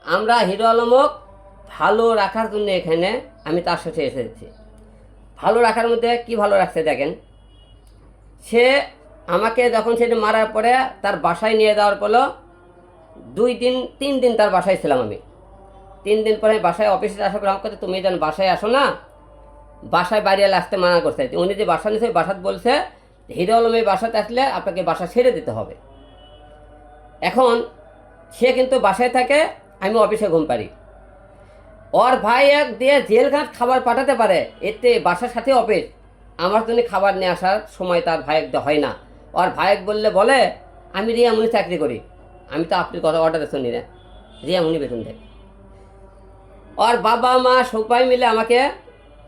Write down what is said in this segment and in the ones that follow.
আমরা হিরো আলমক ভালো রাখার জন্য এখানে আমি তার সাথে এসেছি। ভালো রাখার মধ্যে কি ভালো রাখছে দেখেন, সে আমাকে যখন সেটা মারার পরে তার বাসায় নিয়ে যাওয়ার পর 2 দিন 3 দিন তার বাসায় ছিলাম আমি। 3 দিন পরে বাসায় অফিসে আসার পর আমাকে তুমি যেন বাসায় আসো না, বাসায় বাইরে আসতে মানা করছে। উনি যে বাসা নিয়েছে বাসাত বলছে হিরো আলমের বাসাতে আসলে আপনাকে বাসা ছেড়ে দিতে হবে। এখন সে কিন্তু বাসায় থাকে, আমি অফিসে ঘুম পারি। ওর ভাই এক দিয়ে জেলঘাট খাবার পাঠাতে পারে, এতে বাসার সাথে অফিস, আমার জন্য খাবার নিয়ে আসার সময় তার ভাইয়েক হয় না। ওর ভাইয়েক বললে বলে আমি রিয়ামুনি চাকরি করি, আমি তো আপনার কথা অর্ডারে শুনি না, রিয়ামুনি বেতন দেয়। ওর বাবা মা সবাই মিলে আমাকে,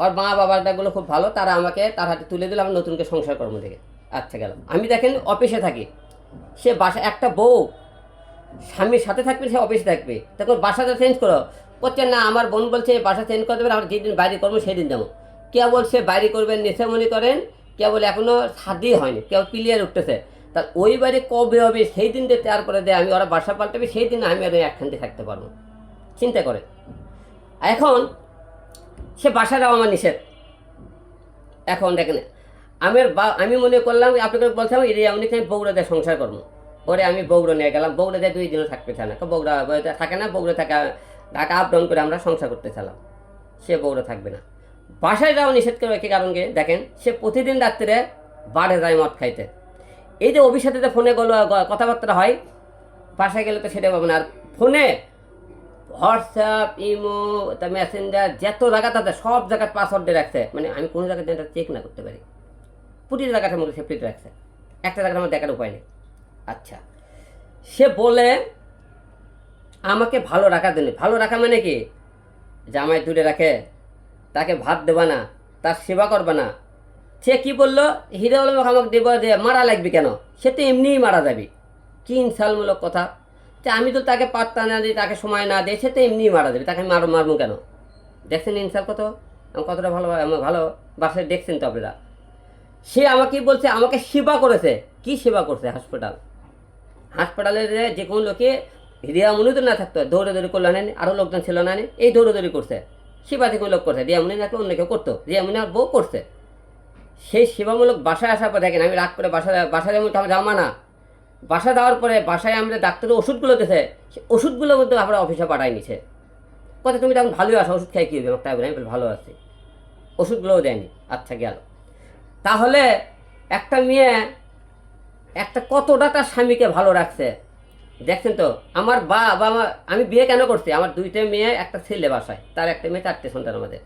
ওর মা বাবাটাগুলো খুব ভালো, তারা আমাকে তার হাতে তুলে দিল, আমি নতুনকে সংসার কর্ম থেকে। আচ্ছা গেলাম, আমি দেখেন অফিসে থাকি, সে বাসা একটা বউ স্বামীর সাথে থাকবে, সে অফিসে থাকবে, তখন বাসাটা চেঞ্জ করো করছে না। আমার বোন বলছে বাসা চেঞ্জ করে দেবেন, আমরা যেদিন বাইরে করবো সেদিন যাবো। কেউ বলছে বাইরে করবেন নেশে মনে করেন, কেউ বলে এখনও শাদি হয়নি, কেউ ক্লিয়ার উঠতেছে। তার ওই বাড়ি কবে হবে সেই দিন দিয়ে তৈরি করে দেয়, আমি ওরা বাসা পাল্টাবে সেই দিন আমি আর একখানতে থাকতে পারবো, চিন্তা করে। এখন সে বাসা যাওয়া আমার নিষেধ। এখন দেখেন আমি মনে করলাম আপনাকে বলছিলাম উনি আমি বগুড়া দিয়ে সংসার করবো, ওরে আমি বগুড়া নিয়ে গেলাম। বগুড়া দিয়ে 2 দিনও থাকতে চায় না, বগুড়া থাকে না, বগুড়া থাকা ঢাকা আপ ডাউন করে আমরা সংসার করতে চালাম। সে বগুড়া থাকবে না, বাসায় যাওয়া নিষেধ করবে। কি কারণকে দেখেন, সে প্রতিদিন রাত্রে বাড়ে যায় মদ খাইতে। এই যে অভিষেকে যে ফোনে কথাবার্তা হয়, বাসায় গেলে তো সেটা পাবে না। আর ফোনে হোয়াটসঅ্যাপ, ইমো, তা মেসেঞ্জার যত জায়গা তাতে সব জায়গায় পাসওয়ার্ড দিয়ে রাখছে, মানে আমি কোনো জায়গায় চেক না করতে পারি, প্রতিটি জায়গাটার মধ্যে সেফটি রাখছে, একটা জায়গাটা আমার দেখার উপায় নেই। আচ্ছা, সে বলে আমাকে ভালো রাখার জন্য, ভালো রাখা মানে কি, জামাই দূরে রাখে, তাকে ভাত দেবা না, তার সেবা করবে না। সে কি বললো, হিরো আলম আমাকে দেব যে মারা লাগবে কেন, সে তো এমনিই মারা যাবে। কি ইনসালমূলক কথা, যে আমি তো তাকে পাত্তা না দিই, তাকে সময় না দিই, সে তো এমনিই মারা যাবে, তাকে মারবো কেন। দেখছেন ইনসাল কত, কতটা ভালো ভালো বাসায় দেখছেন তো আপনারা। সে আমাকে বলছে আমাকে সেবা করেছে, কি সেবা করছে, হাসপাতালের যে কোনো লোকে রিয়ামুনি তো না থাকতো, দৌড়াদৌড়ি করলো না, আরও লোকজন ছিল না, এই দৌড়াদৌড়ি করছে, সেবা থেকে লোক করছে, রিয়ামুনি না অন্য কেউ করতো, রিয়ামুনি আর বউ করছে। সেই সেবামূলক বাসায় আসার পর দেখেন আমি রাগ করে বাসায় যেমন আমার যাওয়া না, বাসা দেওয়ার পরে বাসায় আমাদের ডাক্তারের ওষুধগুলো দিয়েছে, সে ওষুধগুলোর মধ্যে আমরা অফিসে পাঠাই নিছে। কথা তুমি তখন ভালোই আসো, ওষুধ খাই কী হবে, তাই বলে আমি ভালো আছি, ওষুধগুলোও দেয়নি। আচ্ছা গেল, তাহলে একটা মেয়ে একটা কতটা তার স্বামীকে ভালো রাখছে দেখছেন তো। আমার বাবা আমি বিয়ে কেন করছি, আমার 2টে মেয়ে একটা ছেলে বাসায়, তার একটা মেয়ে 4টে সন্তান আমাদের।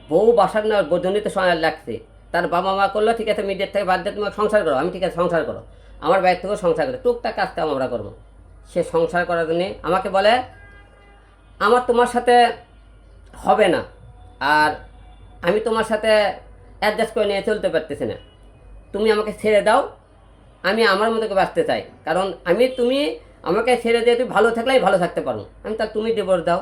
বউ বাসার না বোধনিতে সময় লাগছে, তার বাবা মা করলো ঠিক আছে মিডিয়ার থেকে বাদ দিয়ে তোমাকে সংসার করো, আমি ঠিক আছে সংসার করো, আমার বাইরের থেকেও সংসার করে টুকটাক কাজ কাম আমরা করবো। সে সংসার করার জন্য আমাকে বলে আমার তোমার সাথে হবে না, আর আমি তোমার সাথে অ্যাডজাস্ট করে নিয়ে চলতে পারতেছি না, তুমি আমাকে ছেড়ে দাও, আমি আমার মতো করে বাঁচতে চাই, কারণ তুমি আমাকে ছেড়ে দিয়ে তুমি ভালো থাকলেই ভালো থাকতে পারো। আমি তাহলে তুমি ডিভোর্স দাও।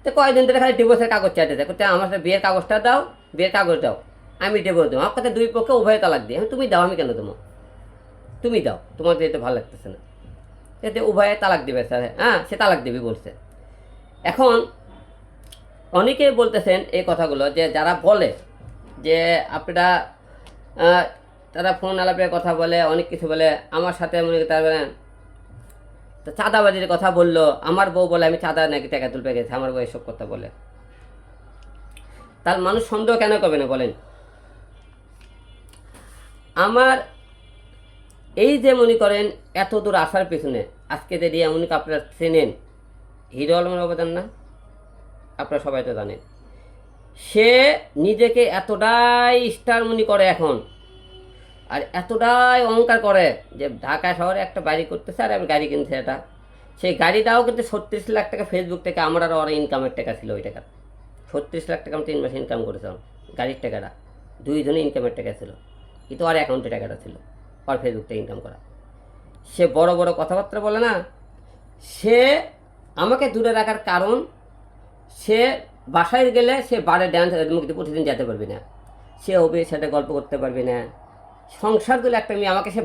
তো কয়েকদিন ধরে খালি ডিভোর্সের কাগজ চাইতে যায়, করতে আমার সাথে বিয়ের কাগজটা দাও, বিয়ের কাগজ দাও, আমি ডিভোর্স দেবো। আমার কাছে 2 পক্ষে উভয় তালাক দিই, তুমি দাও, আমি কেন দেবো, তুমি দাও, তোমার যেহেতু ভালো লাগতেছে না, এতে উভয়ে তালাক দেবে স্যার। হ্যাঁ, সে তালাক দেবে বলছে। এখন অনেকেই বলতেছেন এই কথাগুলো, যে যারা বলে যে আপনারা তারা ফোন আলাপের কথা বলে, অনেক কিছু বলে, আমার সাথে মনে করি তার তো চাঁদাবাজির কথা বললো, আমার বউ বলে আমি চাঁদা নাকি টাকা তুলতে গেছি, আমার বউ এসব কথা বলে। তার মানুষ সন্দেহ কেন করবে না বলেন। আমার এই যে মনে করেন এত দূর আসার পেছনে আজকে যে রিয়ামুনিকে আপনারা চেনেন, হিরো আলমের অবদান না, আপনারা সবাই তো জানেন। সে নিজেকে এতটাই স্টার মনে করে এখন, আর এতটাই অহংকার করে যে ঢাকা শহরে একটা বাড়ি করতেছে, আর আমি গাড়ি কিনছে, এটা সেই গাড়িটাও কিন্তু 36 লাখ টাকা ফেসবুক থেকে আমার আর ওরা ইনকামের টাকা ছিল, ওই টাকা 36 লাখ টাকা আমি 3 মাসে ইনকাম করেছিলাম, গাড়ির টাকাটা 2 জনে ইনকামের টাকা ছিল, কিন্তু আর অ্যাকাউন্টে টাকাটা ছিল, আর ফেসবুক থেকে ইনকাম করা। সে বড় বড় কথাবার্তা বলে না, সে আমাকে দূরে রাখার কারণ, সে বাসায় গেলে সে বারে ড্যান্স মুক্তি প্রতিদিন যেতে পারবি না, সে হবে সেটা গল্প করতে পারবি না। সংসার দিলে একটা মেয়ে আমাকে সে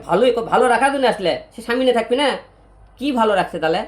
ভালো রাখার জন্য আসলে সে স্বামী নিয়ে থাকবি না, কি ভালো রাখছে তাহলে।